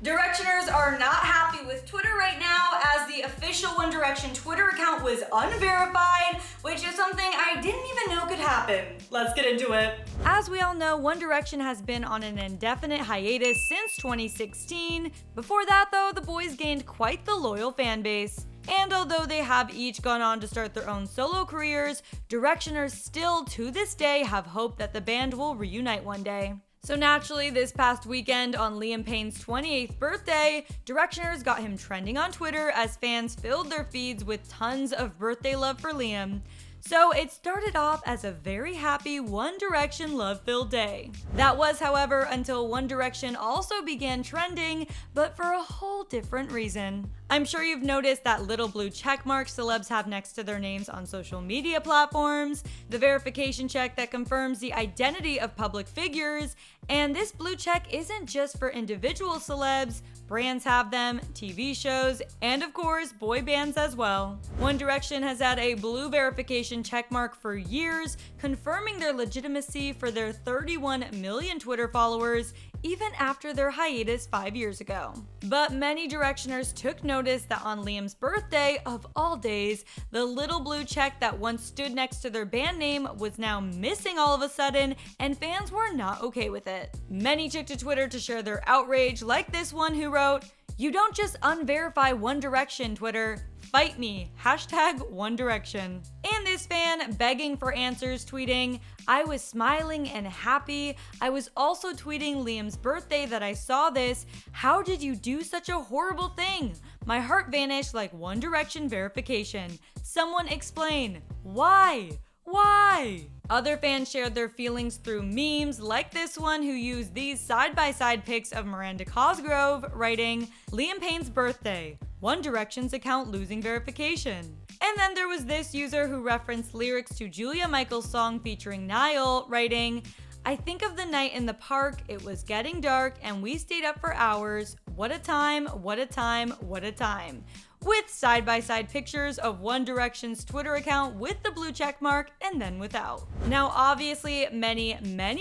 Directioners are not happy with Twitter right now as the official One Direction Twitter account was unverified, which is something I didn't even know could happen. Let's get into it. As we all know, One Direction has been on an indefinite hiatus since 2016. Before that though, the boys gained quite the loyal fan base. And although they have each gone on to start their own solo careers, Directioners still to this day have hope that the band will reunite one day. So naturally, this past weekend on Liam Payne's 28th birthday, Directioners got him trending on Twitter as fans filled their feeds with tons of birthday love for Liam. So it started off as a very happy One Direction love-filled day. That was, however, until One Direction also began trending, but for a whole different reason. I'm sure you've noticed that little blue check mark celebs have next to their names on social media platforms, the verification check that confirms the identity of public figures, and this blue check isn't just for individual celebs, brands have them, TV shows, and of course, boy bands as well. One Direction has had a blue verification checkmark for years, confirming their legitimacy for their 31 million Twitter followers, even after their hiatus 5 years ago. But many Directioners took notice that on Liam's birthday, of all days, the little blue check that once stood next to their band name was now missing all of a sudden, and fans were not okay with it. Many took to Twitter to share their outrage, like this one who wrote, "You don't just unverify One Direction, Twitter. Fight me, hashtag One Direction." And this fan begging for answers, tweeting, "I was smiling and happy. I was also tweeting Liam's birthday that I saw this. How did you do such a horrible thing? My heart vanished like One Direction verification. Someone explain. Why? Why?" Other fans shared their feelings through memes, like this one who used these side-by-side pics of Miranda Cosgrove, writing, "Liam Payne's birthday. One Direction's account losing verification." And then there was this user who referenced lyrics to Julia Michaels' song featuring Niall, writing, "I think of the night in the park, it was getting dark, and we stayed up for hours. What a time, what a time, what a time." With side-by-side pictures of One Direction's Twitter account with the blue check mark and then without. Now obviously many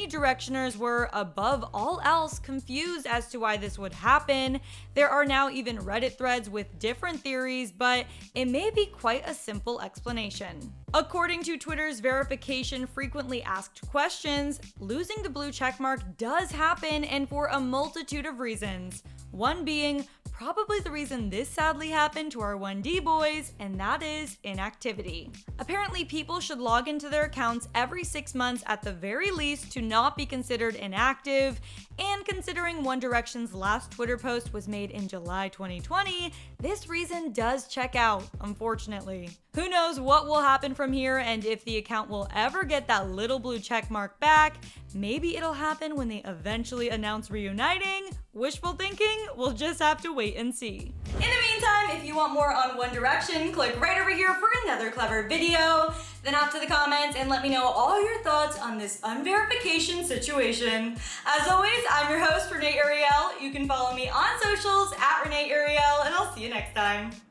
Directioners were above all else confused as to why this would happen. There are now even Reddit threads with different theories, but it may be quite a simple explanation. According to Twitter's verification frequently asked questions, losing the blue checkmark does happen and for a multitude of reasons. One being probably the reason this sadly happened to our 1D boys, and that is inactivity. Apparently, people should log into their accounts every 6 months at the very least to not be considered inactive, and considering One Direction's last Twitter post was made in July 2020, this reason does check out, unfortunately. Who knows what will happen from here and if the account will ever get that little blue check mark back. Maybe it'll happen when they eventually announce reuniting. Wishful thinking? We'll just have to wait and see. In the meantime, if you want more on One Direction, click right over here for another clever video. Then off to the comments and let me know all your thoughts on this unverification situation. As always, I'm your host, Renee Ariel. You can follow me on socials at Renee Ariel, and I'll see you next time.